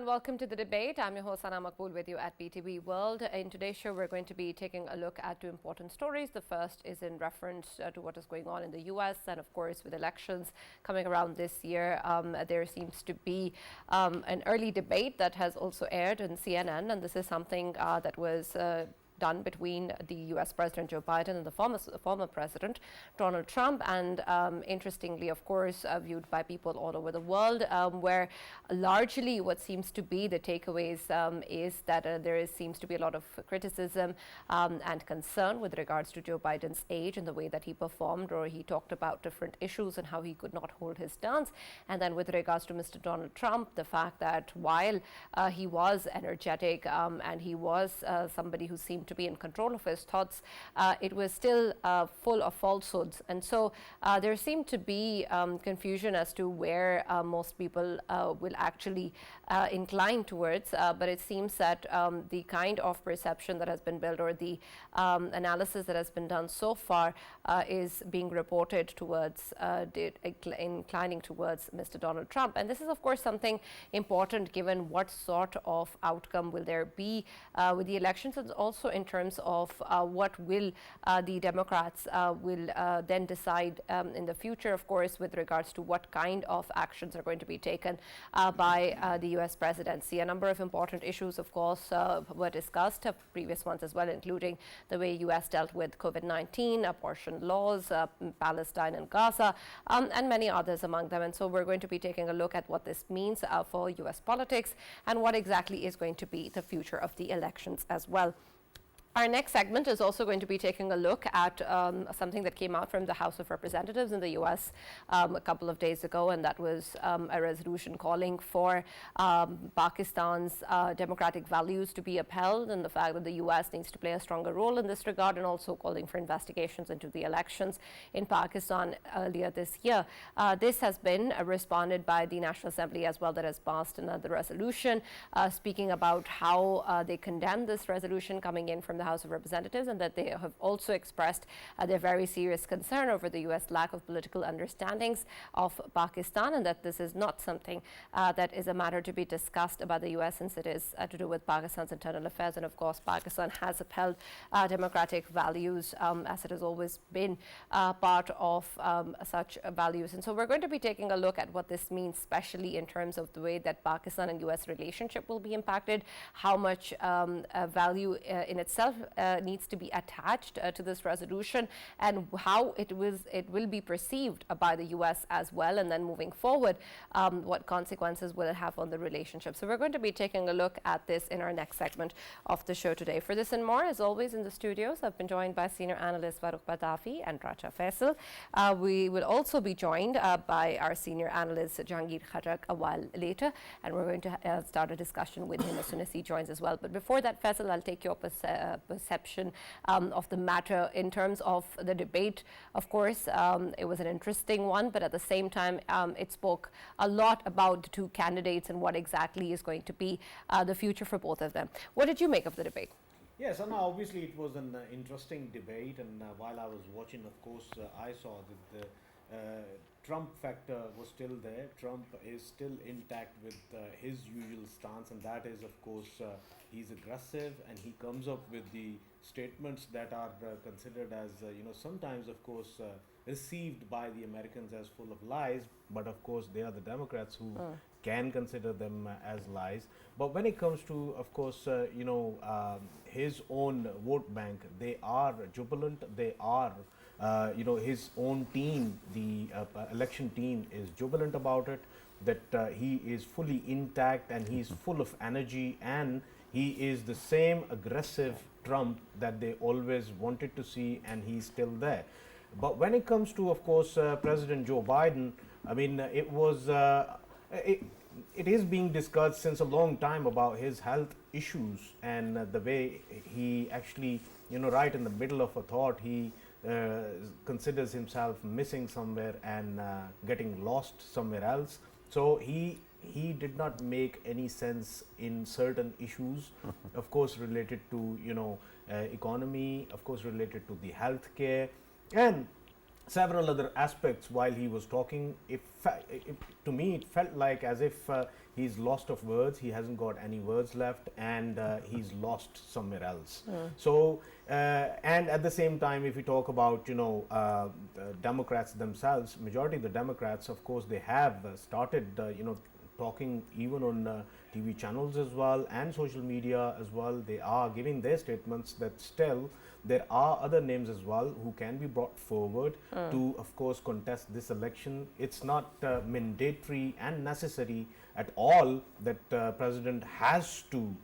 and welcome to the debate. I'm your host Sana Maqbool with you at PTV World. In today's show, we're going to be taking a look at two important stories. The first is in reference to what is going on in the US, and of course, with elections coming around this year, there seems to be an early debate that has also aired on CNN, and this is something that was done between the US President Joe Biden and the former President Donald Trump, and interestingly, of course, viewed by people all over the world, where largely what seems to be the takeaways is that seems to be a lot of criticism and concern with regards to Joe Biden's age and the way that he performed, or he talked about different issues and how he could not hold his stance. And then with regards to Mr. Donald Trump, the fact that while he was energetic and he was somebody who seemed to be in control of his thoughts, it was still full of falsehoods. And so there seemed to be confusion as to where most people will actually incline towards, but it seems that the kind of perception that has been built, or the analysis that has been done so far, is being reported towards inclining towards Mr. Donald Trump. And this is, of course, something important given what sort of outcome will there be with the elections, and also in terms of what will the Democrats will then decide in the future, of course, with regards to what kind of actions are going to be taken by the US presidency. A number of important issues, of course, were discussed, previous ones as well, including the way US dealt with COVID-19, abortion laws, Palestine and Gaza, and many others among them. And so we're going to be taking a look at what this means for US politics and what exactly is going to be the future of the elections as well. Our next segment is also going to be taking a look at something that came out from the House of Representatives in the US a couple of days ago, and that was a resolution calling for Pakistan's democratic values to be upheld, and the fact that the US needs to play a stronger role in this regard, and also calling for investigations into the elections in Pakistan earlier this year. This has been responded by the National Assembly as well, that has passed another resolution speaking about how they condemn this resolution coming in from the House of Representatives, and that they have also expressed their very serious concern over the US lack of political understandings of Pakistan, and that this is not something that is a matter to be discussed about the US, since it is to do with Pakistan's internal affairs. And of course, Pakistan has upheld democratic values as it has always been part of such values. And so we're going to be taking a look at what this means, especially in terms of the way that Pakistan and US relationship will be impacted, how much value in itself needs to be attached to this resolution, and how it will be perceived by the US as well, and then moving forward, what consequences will it have on the relationship. So we're going to be taking a look at this in our next segment of the show today. For this and more, as always, in the studios, I've been joined by senior analyst Farrukh K.Pitafi and Raja Faisal. We will also be joined by our senior analyst Jehangir Khattak a while later, and we're going to start a discussion with him as soon as he joins as well. But before that, Faisal, I'll take your perception of the matter in terms of the debate. Of course, it was an interesting one, but at the same time, it spoke a lot about the two candidates and what exactly is going to be the future for both of them. What did you make of the debate? Yes, and obviously it was an interesting debate, and while I was watching, of course, I saw that the Trump factor was still there. Trump is still intact with his usual stance, and that is, of course, he's aggressive, and he comes up with the statements that are considered as, sometimes, of course, received by the Americans as full of lies, but of course they are the Democrats who can consider them as lies. But when it comes to, of course, his own vote bank, they are jubilant, they are his own team, the election team is jubilant about it, that he is fully intact and he's full of energy, and he is the same aggressive Trump that they always wanted to see, and he's still there. But when it comes to, of course, President Joe Biden, I mean, it is being discussed since a long time about his health issues, and the way he actually, right in the middle of a thought, he considers himself missing somewhere and getting lost somewhere else. So he did not make any sense in certain issues, of course related to economy, of course related to the healthcare, and several other aspects. While he was talking, to me it felt like as if he's lost of words. He hasn't got any words left, and he's lost somewhere else. So, and at the same time, if we talk about the Democrats themselves, majority of the Democrats, of course, they have started talking even on TV channels as well and social media as well. They are giving their statements that still there are other names as well who can be brought forward to, of course, contest this election. It's not mandatory and necessary at all that President has to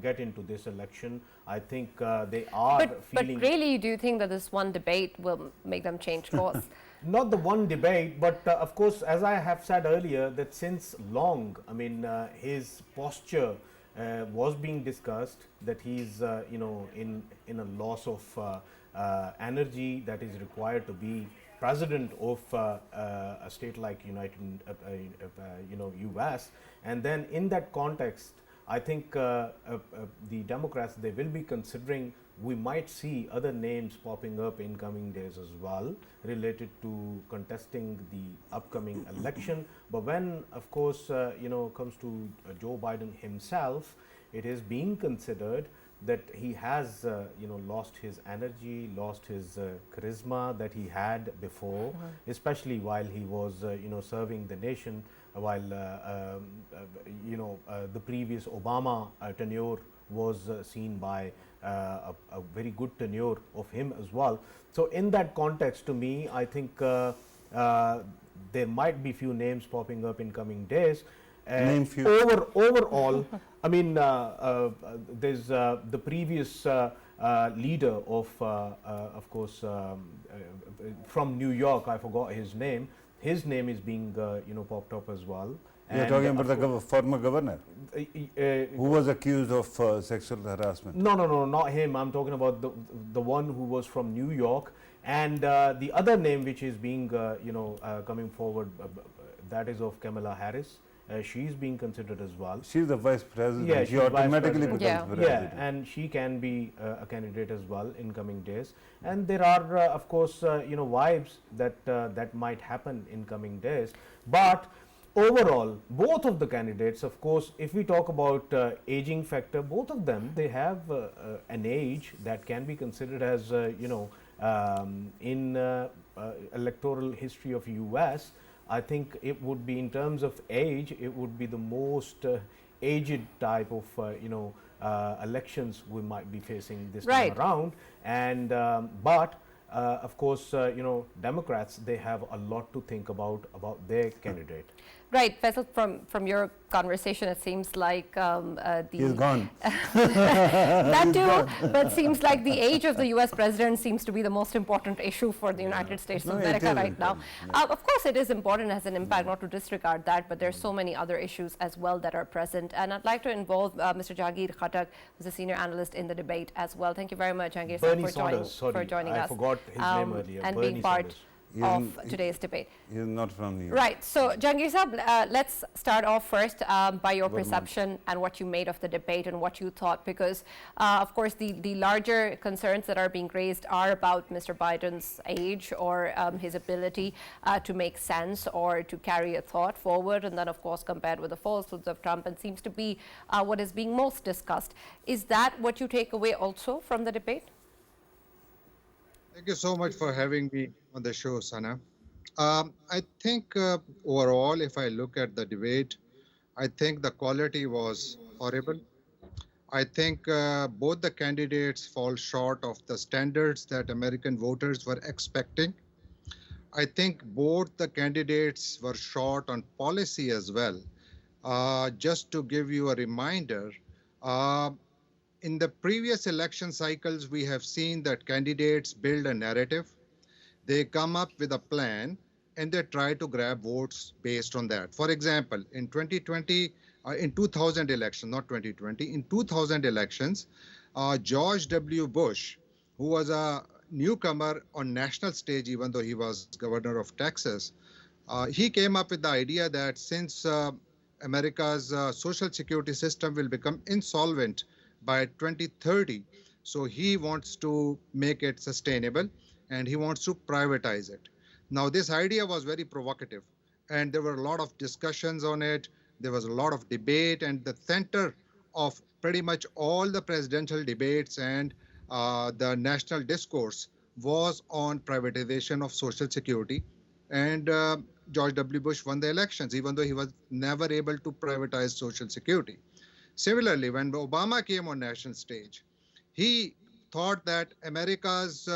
get into this election. I think they are feeling. But really, do you think that this one debate will make them change course? Not the one debate, but of course, as I have said earlier, that since long, I mean, his posture was being discussed, that he's in a loss of energy that is required to be president of a state like US, and then in that context, I think the Democrats, they will be considering, we might see other names popping up in coming days as well related to contesting the upcoming election. But when, of course, comes to Joe Biden himself, it is being considered that he has lost his energy, lost his charisma that he had before, especially while he was serving the nation, while the previous Obama tenure was seen by a very good tenure of him as well. So in that context, to me, I think there might be few names popping up in coming days. Name few. Overall, I mean, there's the previous leader of course, from New York. I forgot his name. His name is being popped up as well. You are talking about the former governor who was accused of sexual harassment. No, not him. I'm talking about the one who was from New York, and the other name which is being coming forward, that is of Kamala Harris. She's being considered as well. She's the vice president. Yeah, she automatically becomes president. Yeah, and she can be a candidate as well in coming days. And there are, of course, vibes that that might happen in coming days. But overall, both of the candidates, of course, if we talk about aging factor, both of them, they have an age that can be considered as, in electoral history of US, I think it would be, in terms of age, it would be the most aged type of elections we might be facing this time around. And but of course, Democrats, they have a lot to think about their candidate. Right, Faisal, from your conversation, it seems like he's gone. That too, but seems like the age of the U.S. president seems to be the most important issue for the United States of America right now. Of course, it is important, has an impact, not to disregard that, but there's so many other issues as well that are present. And I'd like to involve Mr. Jehangir Khattak, who's a senior analyst in the debate as well. Thank you very much, Jehangir, for joining us. I forgot his name earlier. And being part of today's debate. He is not from New York. Right. So, Jehangir Sahab, let's start off first by your perception and what you made of the debate and what you thought, because, of course, the larger concerns that are being raised are about Mr. Biden's age or his ability to make sense or to carry a thought forward, and then, of course, compared with the falsehoods of Trump, and seems to be what is being most discussed. Is that what you take away also from the debate? Thank you so much for having me on the show, Sana. I think overall, if I look at the debate, I think the quality was horrible. I think both the candidates fall short of the standards that American voters were expecting. I think both the candidates were short on policy as well. Just to give you a reminder, in the previous election cycles, we have seen that candidates build a narrative. They come up with a plan and they try to grab votes based on that. For example, in 2000 election, not 2020, in 2000 elections, George W. Bush, who was a newcomer on national stage, even though he was governor of Texas, he came up with the idea that since America's social security system will become insolvent by 2030, so he wants to make it sustainable and he wants to privatize it. Now, this idea was very provocative and there were a lot of discussions on it. There was a lot of debate, and the center of pretty much all the presidential debates and the national discourse was on privatization of Social Security. And George W. Bush won the elections, even though he was never able to privatize Social Security. Similarly, when Obama came on national stage, he thought that America's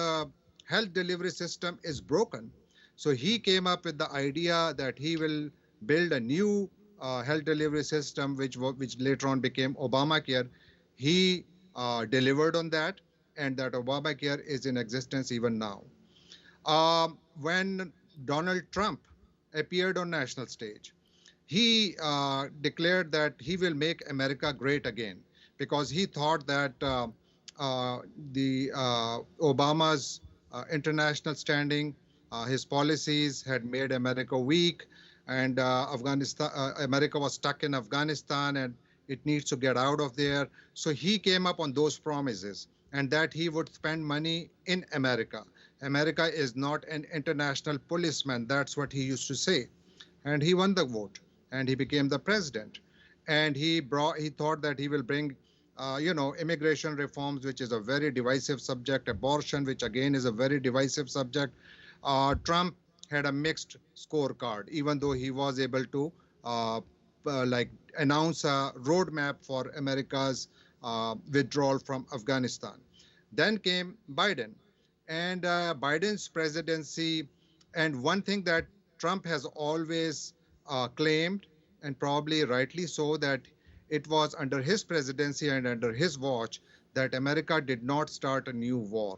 health delivery system is broken. So he came up with the idea that he will build a new health delivery system, which later on became Obamacare. He delivered on that, and that Obamacare is in existence even now. When Donald Trump appeared on national stage, he declared that he will make America great again because he thought that the Obama's international standing, his policies had made America weak, and America was stuck in Afghanistan, and it needs to get out of there. So he came up on those promises, and that he would spend money in America. America is not an international policeman. That's what he used to say. And he won the vote, and he became the president. And he thought that he will bring, immigration reforms, which is a very divisive subject, abortion, which again is a very divisive subject. Trump had a mixed scorecard, even though he was able to announce a roadmap for America's withdrawal from Afghanistan. Then came Biden, and Biden's presidency, and one thing that Trump has always claimed, and probably rightly so, that it was under his presidency and under his watch that America did not start a new war.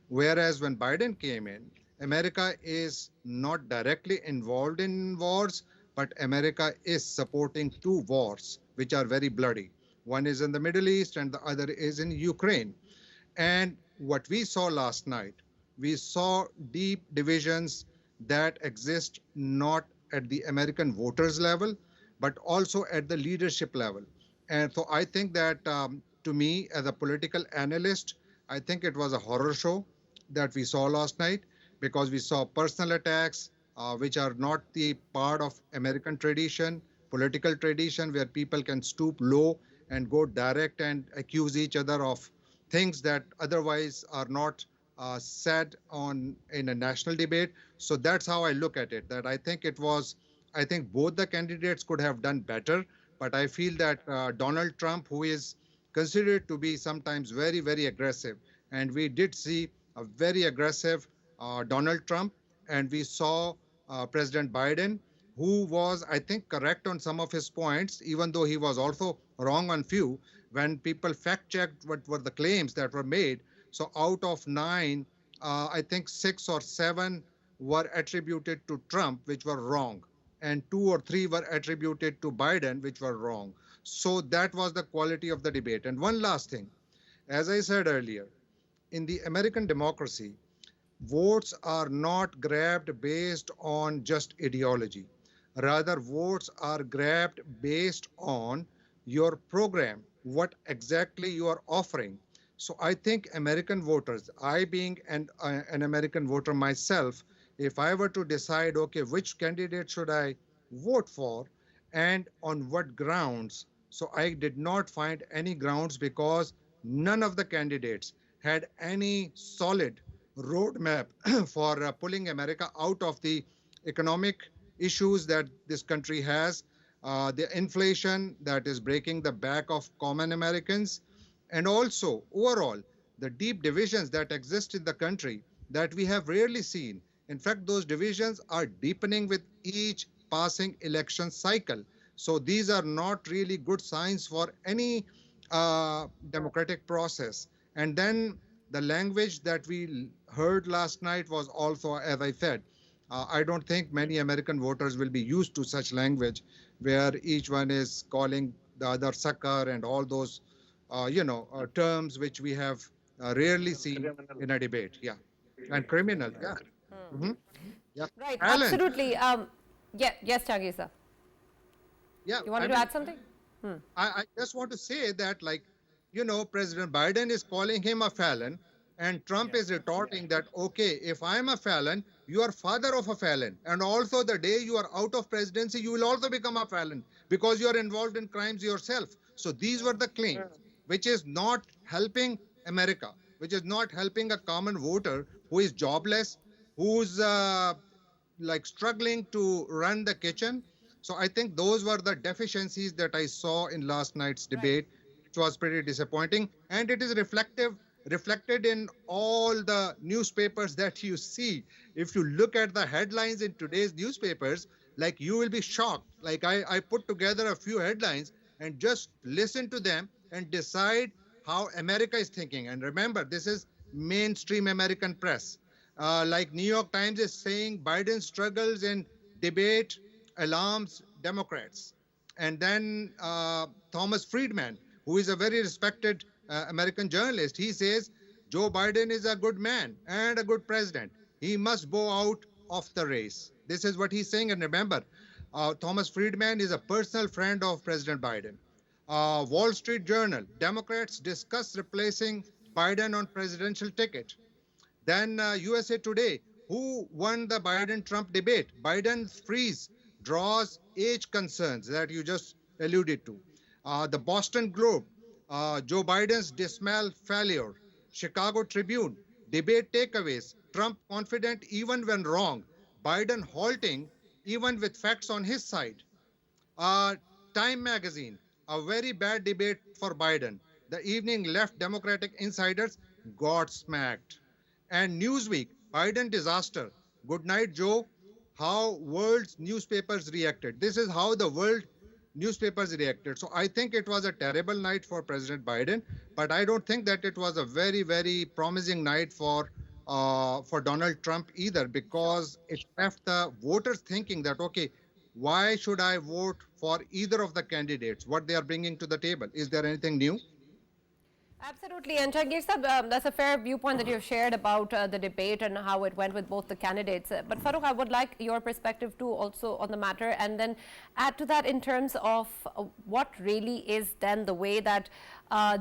Whereas when Biden came in, America is not directly involved in wars, but America is supporting two wars, which are very bloody. One is in the Middle East and the other is in Ukraine. And what we saw last night, we saw deep divisions that exist not at the American voters level, but also at the leadership level. And so I think that to me, as a political analyst, I think it was a horror show that we saw last night, because we saw personal attacks, which are not the part of American tradition, political tradition, where people can stoop low and go direct and accuse each other of things that otherwise are not said in a national debate. So that's how I look at it, that I think both the candidates could have done better, but I feel that Donald Trump, who is considered to be sometimes very, very aggressive, and we did see a very aggressive Donald Trump, and we saw President Biden, who was, I think, correct on some of his points, even though he was also wrong on few. When people fact-checked what were the claims that were made, so out of 9, I think 6 or 7 were attributed to Trump, which were wrong, and 2 or 3 were attributed to Biden, which were wrong. So that was the quality of the debate. And one last thing, as I said earlier, in the American democracy, votes are not grabbed based on just ideology. Rather, votes are grabbed based on your program, what exactly you are offering. So I think American voters, I being an American voter myself, if I were to decide, okay, which candidate should I vote for and on what grounds, so I did not find any grounds, because none of the candidates had any solid roadmap for pulling America out of the economic issues that this country has, the inflation that is breaking the back of common Americans, and also overall the deep divisions that exist in the country that we have rarely seen. In fact, those divisions are deepening with each passing election cycle. So these are not really good signs for any democratic process. And then the language that we heard last night was also, as I said, I don't think many American voters will be used to such language where each one is calling the other sucker and all those, terms which we have rarely seen in a debate. Yeah. And criminal. Yeah. Mm-hmm. Yeah. Right, Alan. absolutely. Yes, Jehangir sir. Yeah. You wanted to add something? I just want to say that, President Biden is calling him a felon, And Trump is retorting that, okay, if I am a felon, you are father of a felon. And also the day you are out of presidency, you will also become a felon because you are involved in crimes yourself. So these were the claims, which is not helping America, which is not helping a common voter who is jobless, who's like struggling to run the kitchen. So I think those were the deficiencies that I saw in last night's debate, which was pretty disappointing. And it is reflected in all the newspapers that you see. If you look at the headlines in today's newspapers, like you will be shocked. Like I put together a few headlines and just listen to them and decide how America is thinking. And remember, this is mainstream American press. Like New York Times is saying Biden struggles in debate alarms Democrats. And then Thomas Friedman, who is a very respected American journalist, he says Joe Biden is a good man and a good president. He must bow out of the race. This is what he's saying. And remember, Thomas Friedman is a personal friend of President Biden. Wall Street Journal, Democrats discuss replacing Biden on presidential ticket. Then USA Today, who won the Biden-Trump debate? Biden's freeze draws age concerns that you just alluded to. The Boston Globe, Joe Biden's dismal failure. Chicago Tribune, debate takeaways. Trump confident even when wrong. Biden halting even with facts on his side. Time magazine, a very bad debate for Biden. The evening left Democratic insiders got smacked. And Newsweek, Biden disaster. Good night, Joe. How world's newspapers reacted. This is how the world newspapers reacted. So I think it was a terrible night for President Biden, but I don't think that it was a very, very promising night for Donald Trump either, because it left the voters thinking that, okay, why should I vote for either of the candidates? What they are bringing to the table? Is there anything new? Absolutely. And Jehangir Sahab, that's a fair viewpoint that you've shared about the debate and how it went with both the candidates. But Farrukh, I would like your perspective too also on the matter, and then add to that in terms of what really is then the way that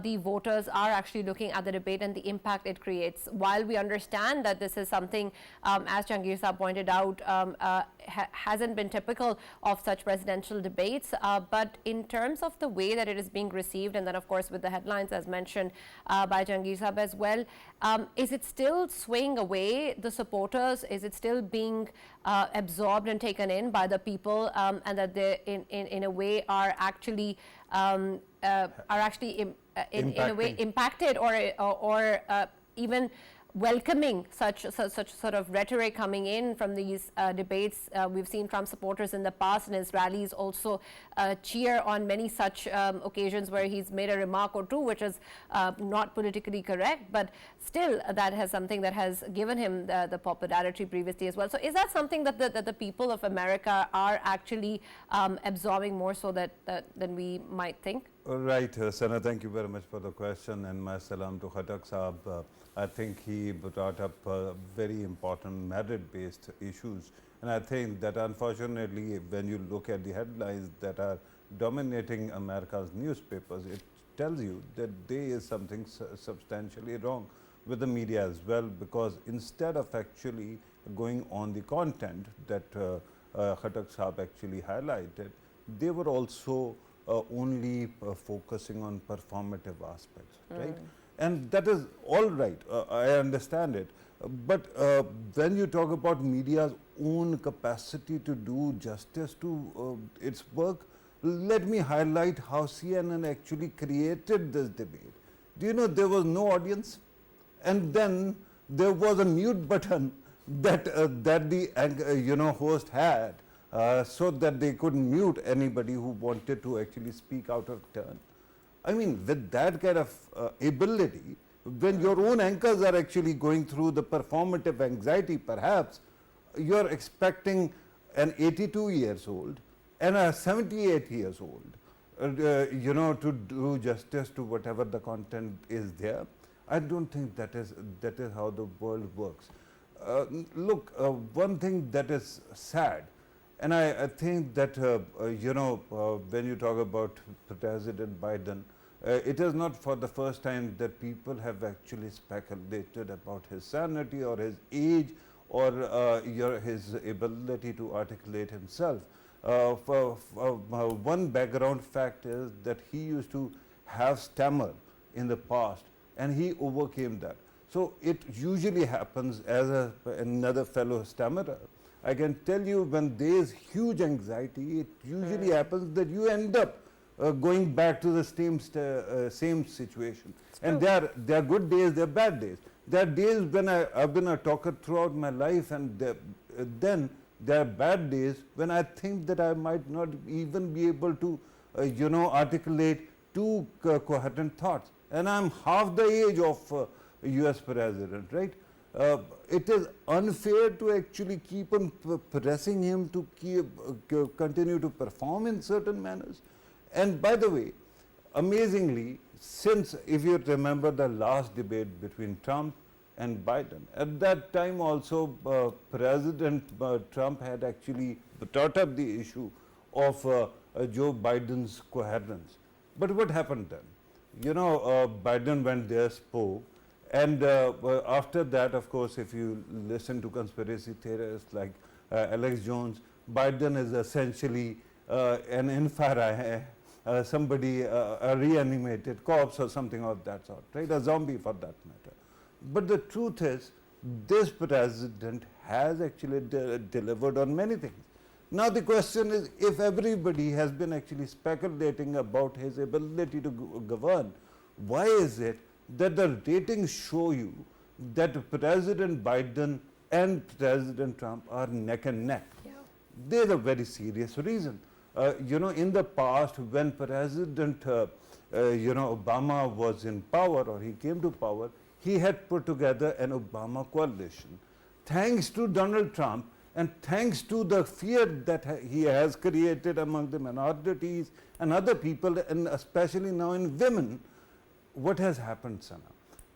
the voters are actually looking at the debate and the impact it creates. While we understand that this is something, as Jehangir Sahab pointed out, hasn't been typical of such presidential debates, but in terms of the way that it is being received, and then of course with the headlines as mentioned by Jehangir Sahab as well, is it still swaying away the supporters? Is it still being absorbed and taken in by the people, and that they in a way are actually in a way impacted or even welcoming such sort of rhetoric coming in from these debates? We've seen Trump supporters in the past and his rallies also cheer on many such occasions where he's made a remark or two which is not politically correct, but still that has something that has given him the popularity previously as well. So is that something that the people of America are actually absorbing more so than we might think? Right, Sana, thank you very much for the question, and my salam to Khattak Saab. I think he brought up very important merit-based issues, and I think that unfortunately when you look at the headlines that are dominating America's newspapers, it tells you that there is something substantially wrong with the media as well, because instead of actually going on the content that Khattak Saab actually highlighted, they were also only focusing on performative aspects, right? And that is all right, I understand it. But when you talk about media's own capacity to do justice to its work, let me highlight how CNN actually created this debate. Do you know there was no audience? And then there was a mute button that the host had, so that they couldn't mute anybody who wanted to actually speak out of turn. I mean, with that kind of ability, when your own anchors are actually going through the performative anxiety, perhaps you're expecting an 82 years old and a 78 years old, to do justice to whatever the content is there. I don't think that is how the world works. Look, one thing that is sad, and I think that, when you talk about President Biden, it is not for the first time that people have actually speculated about his sanity or his age or his ability to articulate himself. One background fact is that he used to have stammer in the past and he overcame that. So it usually happens as another fellow stammerer. I can tell you when there is huge anxiety, it usually happens that you end up going back to the same situation. And there are good days, there are bad days. There are days when I've been a talker throughout my life, and then there are bad days when I think that I might not even be able to, articulate two coherent thoughts. And I'm half the age of US president, right? It is unfair to actually keep on pressing him to continue to perform in certain manners. And by the way, amazingly, since if you remember the last debate between Trump and Biden, at that time also President Trump had actually brought up the issue of Joe Biden's coherence. But what happened then? Biden went there, spoke, and after that, of course, if you listen to conspiracy theorists like Alex Jones, Biden is essentially an infrared, somebody, a reanimated corpse or something of that sort, right? A zombie for that matter. But the truth is, this president has actually delivered on many things. Now the question is, if everybody has been actually speculating about his ability to govern, why is it that the ratings show you that President Biden and President Trump are neck and neck? Yeah. There's a very serious reason. In the past, when President Obama was in power, or he came to power, he had put together an Obama coalition. Thanks to Donald Trump and thanks to the fear that he has created among the minorities and other people, and especially now in women, what has happened, Sana?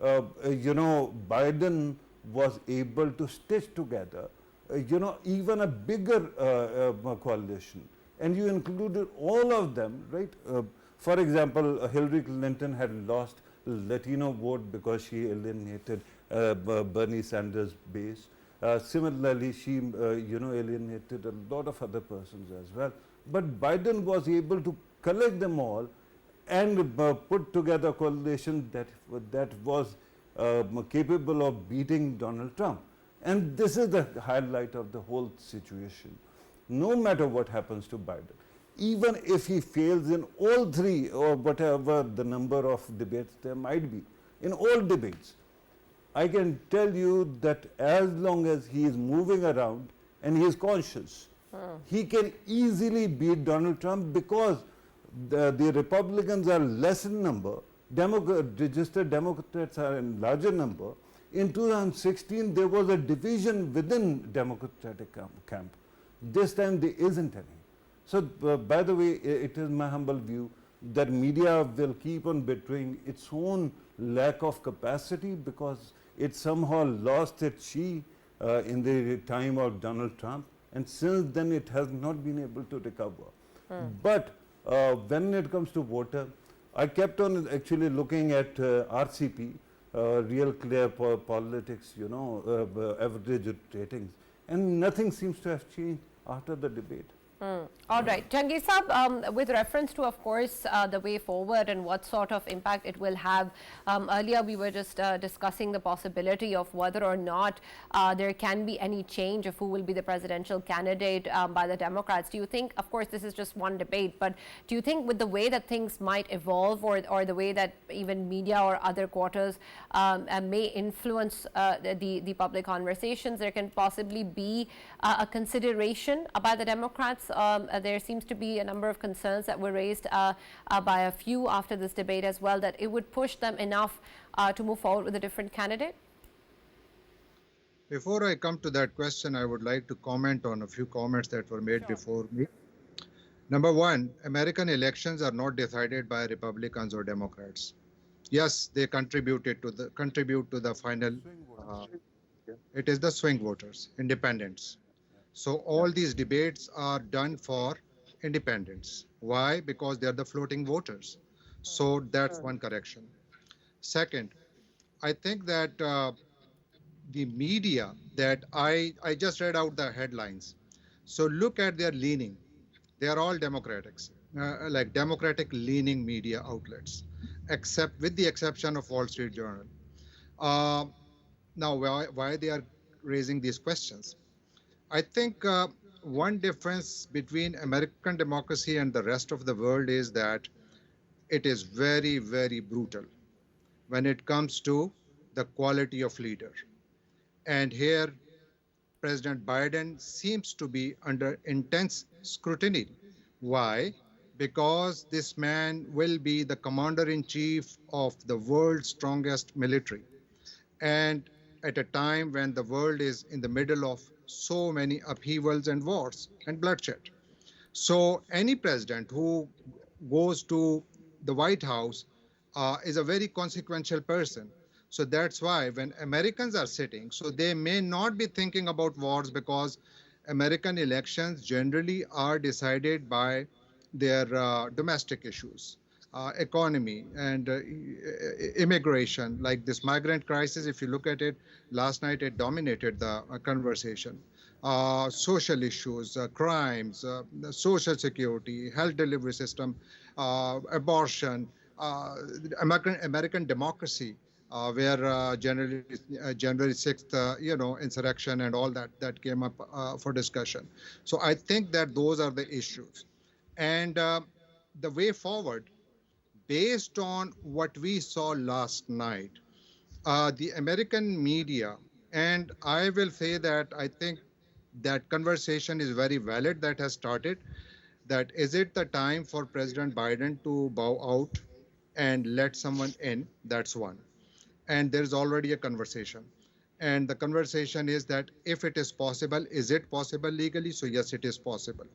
Biden was able to stitch together, even a bigger coalition. And you included all of them, right? For example, Hillary Clinton had lost Latino vote because she alienated Bernie Sanders' base. Similarly, she alienated a lot of other persons as well. But Biden was able to collect them all and put together a coalition that was capable of beating Donald Trump. And this is the highlight of the whole situation. No matter what happens to Biden, even if he fails in all three or whatever the number of debates there might be, in all debates, I can tell you that as long as he is moving around and he is conscious, he can easily beat Donald Trump because the Republicans are less in number, registered Democrats are in larger number. In 2016, there was a division within Democratic camp. This time there isn't any. So, by the way, it is my humble view that media will keep on betraying its own lack of capacity because it somehow lost its chi in the time of Donald Trump, and since then it has not been able to recover. But when it comes to voter, I kept on actually looking at RCP, Real Clear Politics, average ratings, and nothing seems to have changed after the debate. All right. Jehangir Saab, with reference to, of course, the way forward and what sort of impact it will have, earlier we were just discussing the possibility of whether or not there can be any change of who will be the presidential candidate by the Democrats. Do you think, of course, this is just one debate, but do you think with the way that things might evolve or the way that even media or other quarters may influence the public conversations, there can possibly be a consideration by the Democrats? There seems to be a number of concerns that were raised by a few after this debate as well, that it would push them enough to move forward with a different candidate? Before I come to that question, I would like to comment on a few comments that were made before me. Number one, American elections are not decided by Republicans or Democrats. Yes, they contribute to the final. It is the swing voters, independents. So all these debates are done for independents. Why? Because they are the floating voters. So that's one correction. Second, I think that the media that I just read out the headlines. So look at their leaning. They are all Democrats, like Democratic leaning media outlets, except with the exception of Wall Street Journal. Uh, Now, why they are raising these questions? I think one difference between American democracy and the rest of the world is that it is very, very brutal when it comes to the quality of leader. And here, President Biden seems to be under intense scrutiny. Why? Because this man will be the commander in chief of the world's strongest military. And at a time when the world is in the middle of so many upheavals and wars and bloodshed. So, any president who goes to the White House is a very consequential person. So, that's why when Americans are sitting, so they may not be thinking about wars because American elections generally are decided by their domestic issues, economy, and immigration. Like this migrant crisis, if you look at it, last night it dominated the conversation. Social issues, crimes, social security, health delivery system, abortion, American democracy, where January 6th, insurrection and all that came up for discussion. So I think that those are the issues. And the way forward, based on what we saw last night, the American media, and I will say that I think that conversation is very valid that has started. That is it the time for President Biden to bow out and let someone in? That's one. And there's already a conversation. And the conversation is that if it is possible, is it possible legally? So, yes, it is possible.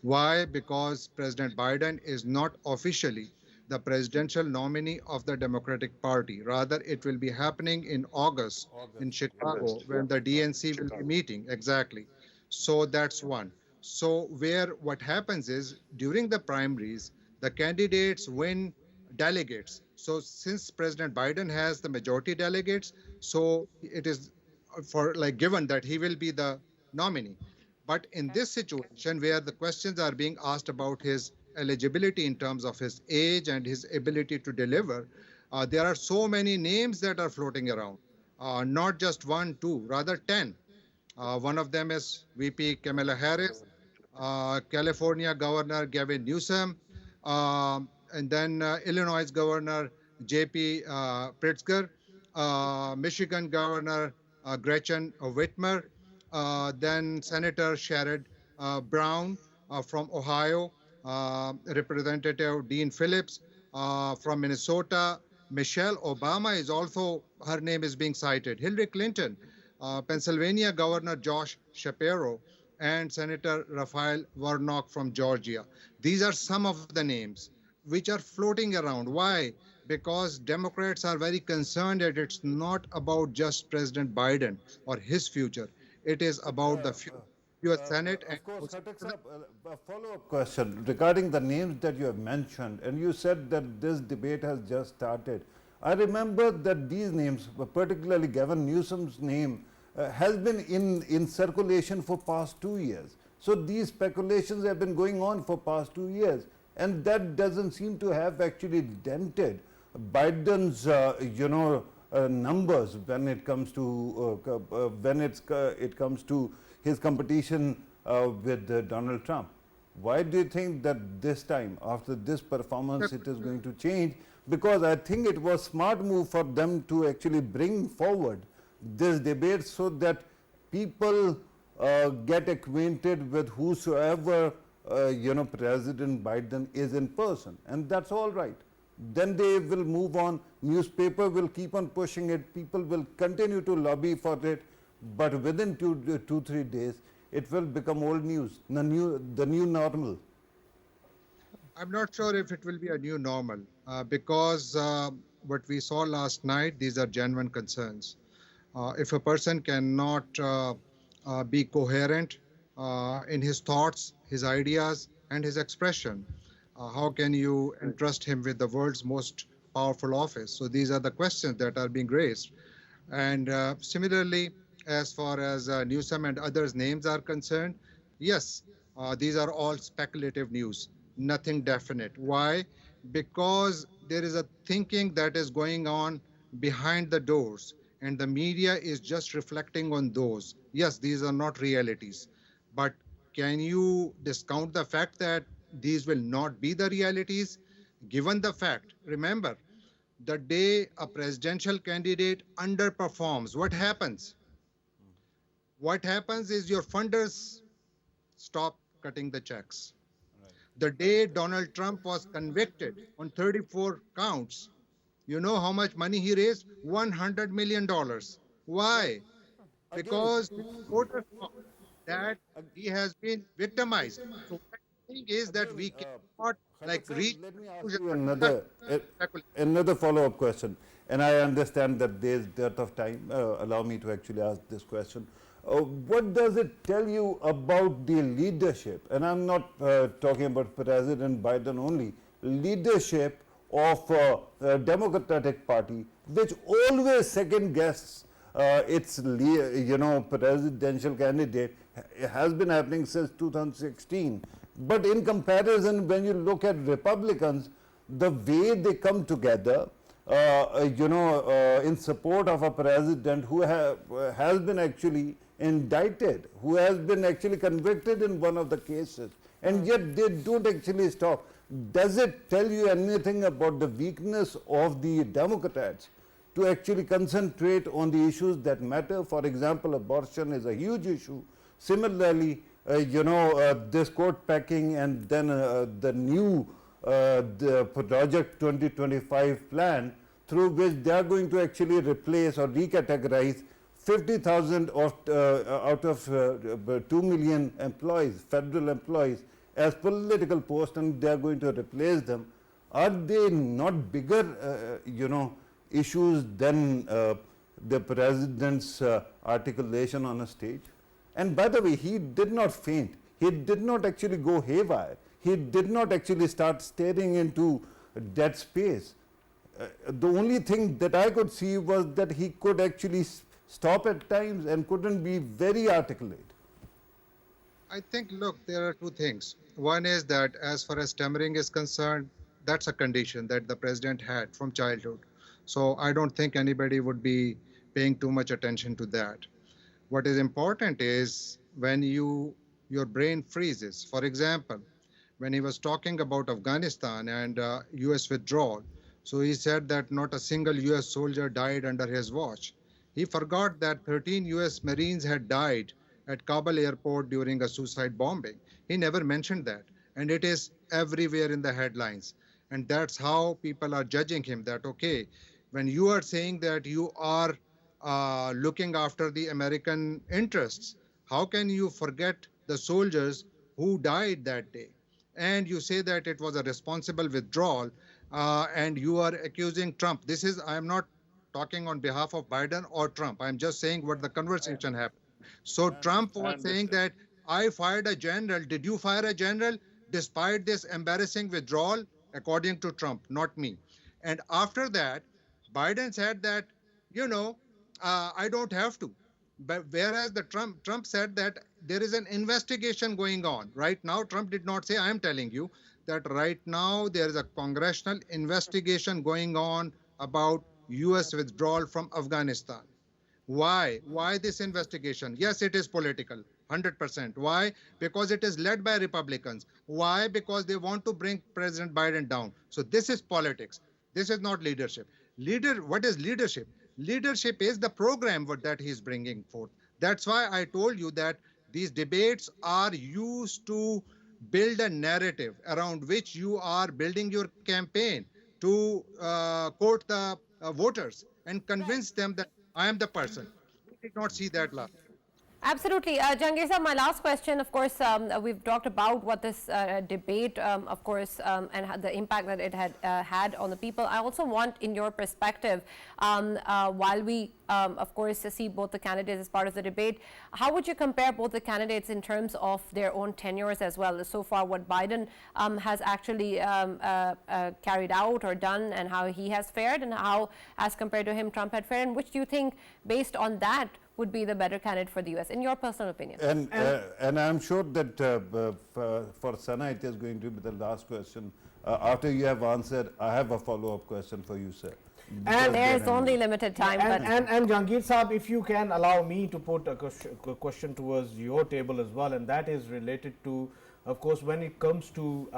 Why? Because President Biden is not officially the presidential nominee of the Democratic Party. Rather, it will be happening in August in Chicago when the DNC will be meeting. Exactly. So that's one. So, where what happens is during the primaries, the candidates win delegates. So, since President Biden has the majority delegates, so it is for like given that he will be the nominee. But in this situation, where the questions are being asked about his eligibility in terms of his age and his ability to deliver, there are so many names that are floating around, not just one, two, rather 10. One of them is VP Kamala Harris, California Governor Gavin Newsom, and then Illinois Governor J.P. Pritzker, Michigan Governor Gretchen Whitmer, then Senator Sherrod Brown from Ohio, Representative Dean Phillips from Minnesota. Michelle Obama is also, her name is being cited. Hillary Clinton, Pennsylvania Governor Josh Shapiro, and Senator Raphael Warnock from Georgia. These are some of the names which are floating around. Why? Because Democrats are very concerned that it's not about just President Biden or his future. It is about the U.S. Senate and Of course, House. Khattak sahab, a follow-up question regarding the names that you have mentioned, and you said that this debate has just started. I remember that these names, particularly Gavin Newsom's name, has been in circulation for past 2 years. So these speculations have been going on for past 2 years, and that doesn't seem to have actually dented Biden's, numbers when it comes to it comes to his competition with Donald Trump. Why do you think that this time, after this performance, it is going to change? Because I think it was smart move for them to actually bring forward this debate so that people get acquainted with whosoever President Biden is in person, and that's all right. Then they will move on. Newspaper will keep on pushing it. People will continue to lobby for it, but within 2-3 days, it will become old news, the new normal. I'm not sure if it will be a new normal because what we saw last night, these are genuine concerns. If a person cannot be coherent in his thoughts, his ideas, and his expression, How can you entrust him with the world's most powerful office? So these are the questions that are being raised. And similarly, as far as Newsom and others' names are concerned, yes, these are all speculative news, nothing definite. Why? Because there is a thinking that is going on behind the doors, and the media is just reflecting on those. Yes, these are not realities, but can you discount the fact that these will not be the realities? Given the fact, remember, the day a presidential candidate underperforms, what happens? What happens is your funders stop cutting the checks. The day Donald Trump was convicted on 34 counts, you know how much money he raised? $100 million. Why? Again, Because his voters thought that he has been victimized. So what I'm saying is that again, we cannot Khattak like sir, reach let me ask conclusion. you But another follow-up question. And I understand that there's dearth of time. Allow me to actually ask this question. What does it tell you about the leadership? And I'm not talking about President Biden only. Leadership of Democratic Party, which always second guesses its presidential candidate, has been happening since 2016. But in comparison, when you look at Republicans, the way they come together, in support of a president who has been actually indicted, who has been actually convicted in one of the cases, and yet they don't actually stop. Does it tell you anything about the weakness of the Democrats to actually concentrate on the issues that matter? For example, abortion is a huge issue. Similarly, this court packing, and then the new the Project 2025 plan, through which they are going to actually replace or recategorize 50,000 out of 2 million employees, federal employees, as political posts, and they are going to replace them. Are they not bigger, issues than the president's articulation on a stage? And by the way, he did not faint. He did not actually go haywire. He did not actually start staring into dead space. The only thing that I could see was that he could actually stop at times and couldn't be very articulate. I think, look, there are two things. One is that as far as stammering is concerned, that's a condition that the president had from childhood. So I don't think anybody would be paying too much attention to that. What is important is when your brain freezes. For example, when he was talking about Afghanistan and US withdrawal, so he said that not a single US soldier died under his watch. He forgot that 13 US Marines had died at Kabul airport during a suicide bombing. He never mentioned that. And it is everywhere in the headlines. And that's how people are judging him that, okay, when you are saying that you are looking after the American interests, how can you forget the soldiers who died that day? And you say that it was a responsible withdrawal, and you are accusing Trump. This is, I'm not talking on behalf of Biden or Trump. I'm just saying what the conversation happened. So Trump was saying that I fired a general. Did you fire a general despite this embarrassing withdrawal? According to Trump, not me. And after that, Biden said that, you know, I don't have to. But whereas the Trump said that there is an investigation going on right now. Trump did not say, I am telling you that right now there is a congressional investigation going on about US withdrawal from Afghanistan. Why? Why this investigation? Yes, it is political, 100%. Why? Because it is led by Republicans. Why? Because they want to bring President Biden down. So this is politics. This is not leadership. What is leadership? Leadership is the program that he's bringing forth. That's why I told you that these debates are used to build a narrative around which you are building your campaign to court the voters and convince them that I am the person. We did not see that last. Absolutely. Jehangir sir, my last question, of course, we've talked about what this debate, of course, and the impact that it had had on the people. I also want, in your perspective, while we, of course, see both the candidates as part of the debate, how would you compare both the candidates in terms of their own tenures as well? So far, what Biden has actually carried out or done, and how he has fared, and how, as compared to him, Trump had fared, and which do you think, based on that, would be the better candidate for the US, in your personal opinion? And I'm sure that for Sana it is going to be the last question. After you have answered, I have a follow-up question for you, sir. And there's only limited time. And Jehangir Saab, if you can allow me to put a question towards your table as well, and that is related to, of course, when it comes to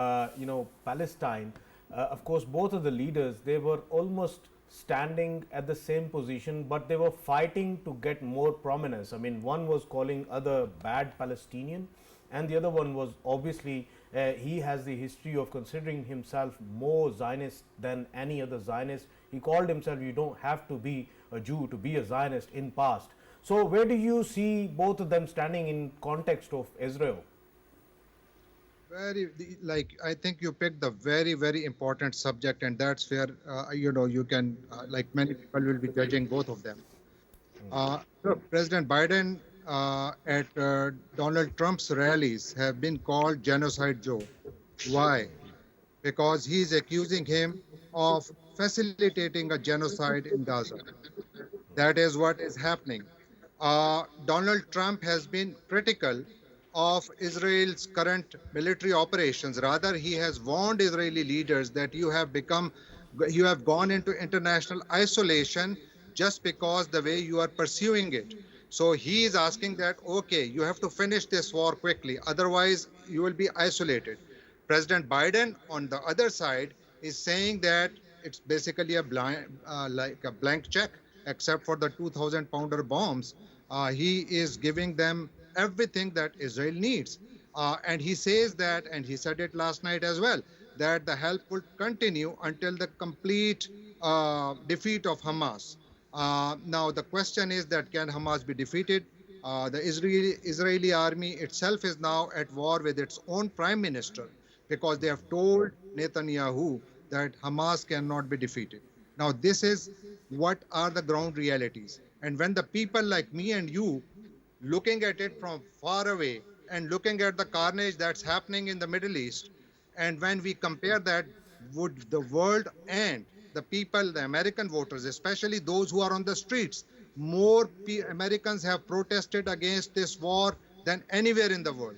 Palestine, of course, both of the leaders, they were almost standing at the same position, but they were fighting to get more prominence. I mean, one was calling other bad Palestinian, and the other one was obviously he has the history of considering himself more Zionist than any other Zionist. He called himself, you don't have to be a Jew to be a Zionist in past. So where do you see both of them standing in context of Israel? I think you picked the very important subject, and that's where you can many people will be judging both of them. Look, President Biden at Donald Trump's rallies have been called Genocide Joe. Why? Because he's accusing him of facilitating a genocide in Gaza. That is what is happening. Donald Trump has been critical of Israel's current military operations. Rather, he has warned Israeli leaders that you have gone into international isolation just because the way you are pursuing it. So he is asking that, okay, you have to finish this war quickly, otherwise you will be isolated. President Biden, on the other side, is saying that it's basically a blank check, except for the 2,000-pounder bombs. He is giving them everything that Israel needs. And he says that, and he said it last night as well, that the help will continue until the complete defeat of Hamas. Now, the question is that can Hamas be defeated? The Israeli army itself is now at war with its own prime minister because they have told Netanyahu that Hamas cannot be defeated. Now, this is what are the ground realities. And when the people like me and you looking at it from far away and looking at the carnage that's happening in the Middle East, and when we compare that, would the world and the people, the American voters, especially those who are on the streets, more Americans have protested against this war than anywhere in the world.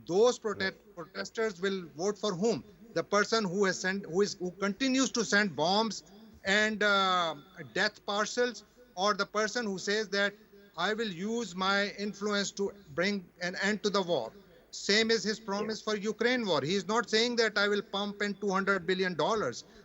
Those protesters will vote for whom? The person who continues to send bombs and death parcels, or the person who says that I will use my influence to bring an end to the war. Same is his promise for Ukraine war. He is not saying that I will pump in $200 billion.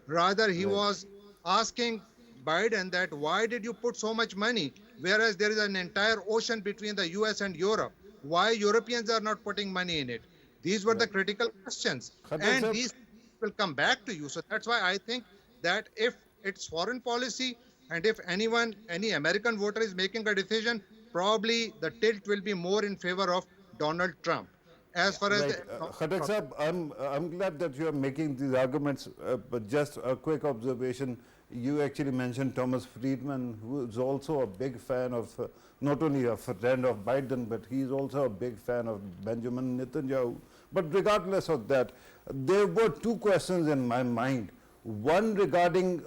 Rather, he was asking Biden that why did you put so much money, whereas there is an entire ocean between the US and Europe? Why Europeans are not putting money in it? These were the critical questions. And these will come back to you. So that's why I think that if it's foreign policy, and if any American voter is making a decision, probably the tilt will be more in favor of Donald Trump. As far as Khattak Sahab, I'm glad that you are making these arguments, but just a quick observation. You actually mentioned Thomas Friedman, who is also a big fan of, not only a friend of Biden, but he is also a big fan of Benjamin Netanyahu. But regardless of that, there were two questions in my mind. One regarding,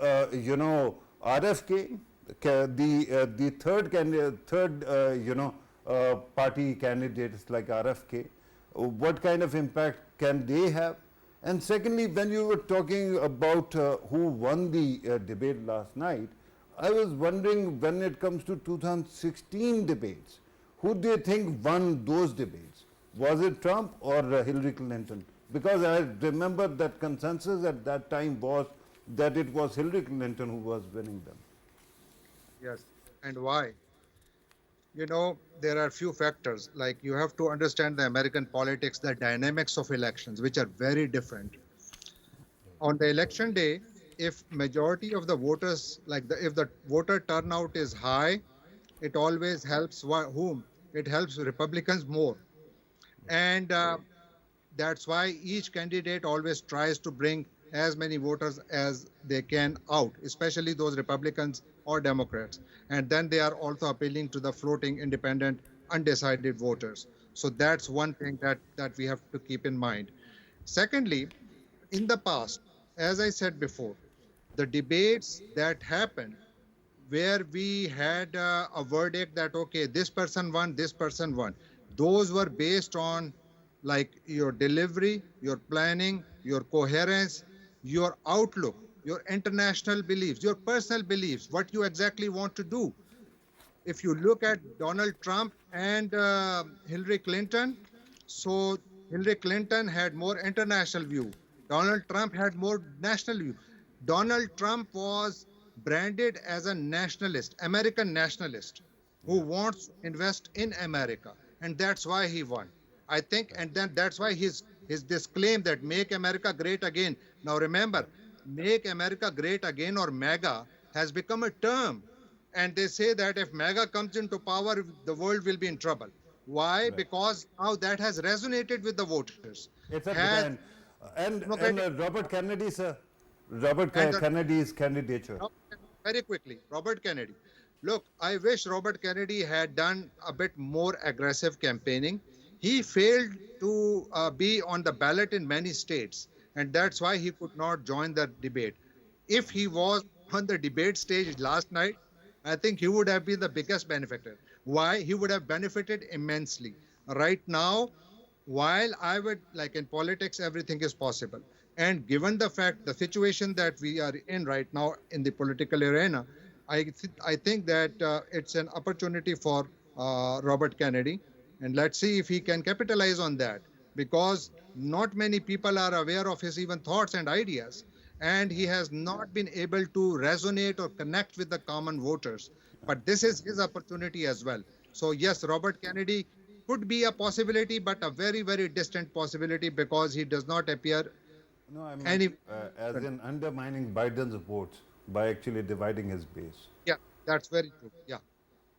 RFK, the third party candidates like RFK, what kind of impact can they have? And secondly, when you were talking about who won the debate last night, I was wondering when it comes to 2016 debates, who do you think won those debates? Was it Trump or Hillary Clinton? Because I remember that consensus at that time was that it was Hillary Clinton who was winning them. Yes, and why? There are few factors, like you have to understand the American politics, the dynamics of elections, which are very different. On the election day, if majority of the voters, if the voter turnout is high, it always helps whom? it helps Republicans more. And that's why each candidate always tries to bring as many voters as they can out, especially those Republicans or Democrats. And then they are also appealing to the floating independent undecided voters. So that's one thing that we have to keep in mind. Secondly, in the past, as I said before, the debates that happened where we had a verdict that, okay, this person won, those were based on like your delivery, your planning, your coherence, your outlook, your international beliefs, your personal beliefs, what you exactly want to do. If you look at Donald Trump and Hillary Clinton, so Hillary Clinton had more international view. Donald Trump had more national view. Donald Trump was branded as a nationalist, American nationalist, who wants to invest in America, and that's why he won. I think, and then that's why his this claim that "Make America Great Again." Now remember, "Make America Great Again" or MAGA has become a term, and they say that if MAGA comes into power, the world will be in trouble. Why? Right. Because now that has resonated with the voters. It's a Has brand. And Democratic Robert Kennedy, sir. Robert and the Kennedy's candidature. very quickly, Robert Kennedy. Look, I wish Robert Kennedy had done a bit more aggressive campaigning. He failed to be on the ballot in many states, and that's why he could not join the debate. If he was on the debate stage last night, I think he would have been the biggest benefactor. Why? He would have benefited immensely. Right now, while I would like in politics, everything is possible. And given the fact, the situation that we are in right now in the political arena, I think that it's an opportunity for Robert Kennedy. And let's see if he can capitalize on that, because not many people are aware of his even thoughts and ideas. And he has not been able to resonate or connect with the common voters. But this is his opportunity as well. So yes, Robert Kennedy could be a possibility, but a very, very distant possibility, because he does not appear No, I meant any. as in undermining Biden's votes by actually dividing his base. Yeah, that's very true. Yeah,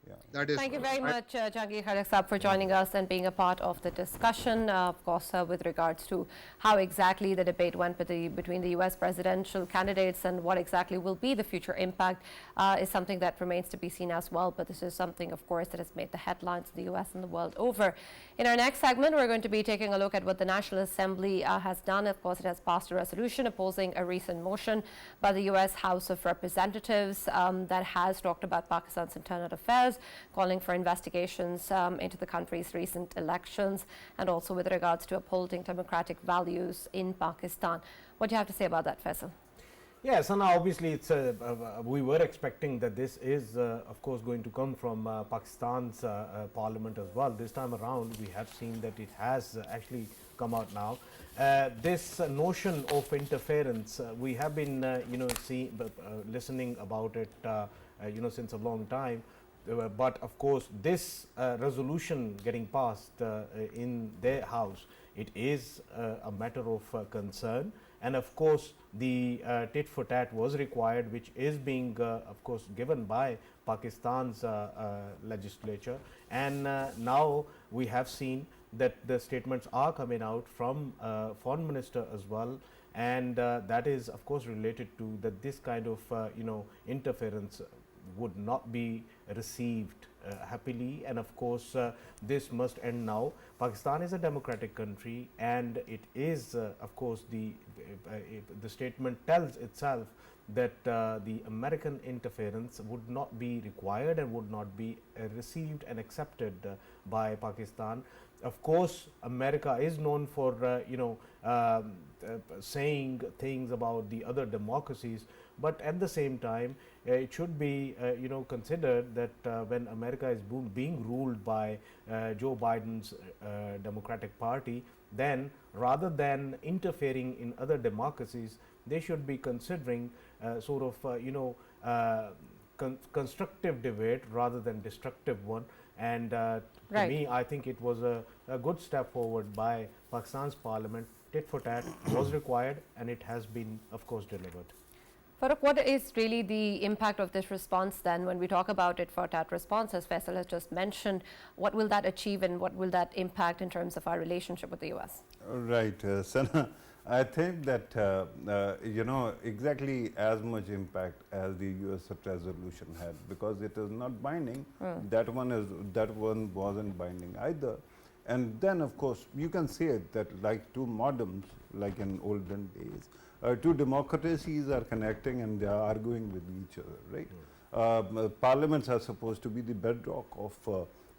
Yeah. that is. Thank you very I- much, Jehangir Khattak, for joining us and being a part of the discussion, of course, with regards to how exactly the debate went between the U.S. presidential candidates and what exactly will be the future impact is something that remains to be seen as well. But this is something, of course, that has made the headlines in the U.S. and the world over. In our next segment, we're going to be taking a look at what the National Assembly has done. Of course, it has passed a resolution opposing a recent motion by the U.S. House of Representatives that has talked about Pakistan's internal affairs, calling for investigations into the country's recent elections, and also with regards to upholding democratic values in Pakistan. What do you have to say about that, Faisal? Yes, and obviously it's we were expecting that this is of course going to come from Pakistan's parliament as well. This time around we have seen that it has actually come out now. This notion of interference, we have been listening about it since a long time. But of course, this resolution getting passed in their house, it is a matter of concern. And of course, the tit for tat was required, which is being, of course, given by Pakistan's legislature. And now we have seen that the statements are coming out from foreign minister as well. And that is, of course, related to that this kind of, interference would not be received happily, and of course this must end now. Pakistan is a democratic country, and it is of course the statement tells itself that the American interference would not be required and would not be received and accepted by Pakistan. Of course, America is known for saying things about the other democracies, but at the same time it should be considered that when America is being ruled by Joe Biden's Democratic Party, then rather than interfering in other democracies, they should be considering constructive debate rather than destructive one. And to me, I think it was a good step forward by Pakistan's parliament. Tit for tat was required, and it has been, of course, delivered. Farrukh, what is really the impact of this response then when we talk about it for that response, as Faisal has just mentioned, what will that achieve and what will that impact in terms of our relationship with the US? Right, Sana. I think that, exactly as much impact as the US resolution had, because it is not binding. That one wasn't binding either. And then, of course, you can say it that like two modems, like in olden days, two democracies are connecting and they are arguing with each other, right? Parliaments are supposed to be the bedrock of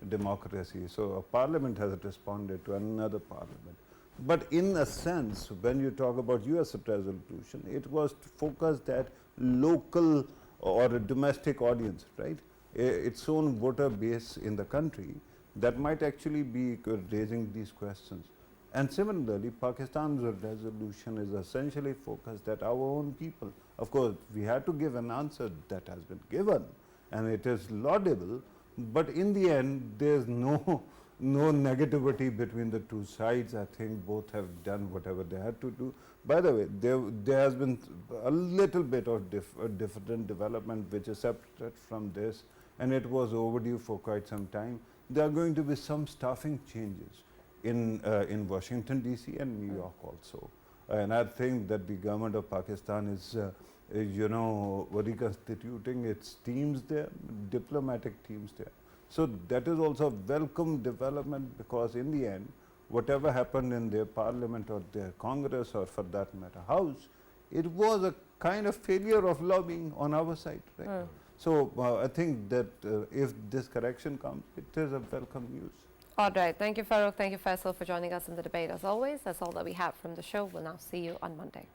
democracy. So a parliament has responded to another parliament. But in a sense, when you talk about US resolution, it was focused at local or a domestic audience, right? Its own voter base in the country that might actually be raising these questions. And similarly, Pakistan's resolution is essentially focused at our own people. Of course, we had to give an answer that has been given, and it is laudable, but in the end, there's no negativity between the two sides. I think both have done whatever they had to do. By the way, there has been a little bit of different development which is separate from this, and it was overdue for quite some time. There are going to be some staffing changes in Washington DC and New York also, and I think that the government of Pakistan is reconstituting its teams there, diplomatic teams there. So that is also a welcome development, because in the end, whatever happened in their parliament or their Congress, or for that matter House, it was a kind of failure of lobbying on our side, right? So I think that if this correction comes, it is a welcome news. All right. Thank you, Farrukh. Thank you, Faisal, for joining us in the debate. As always, that's all that we have from the show. We'll now see you on Monday.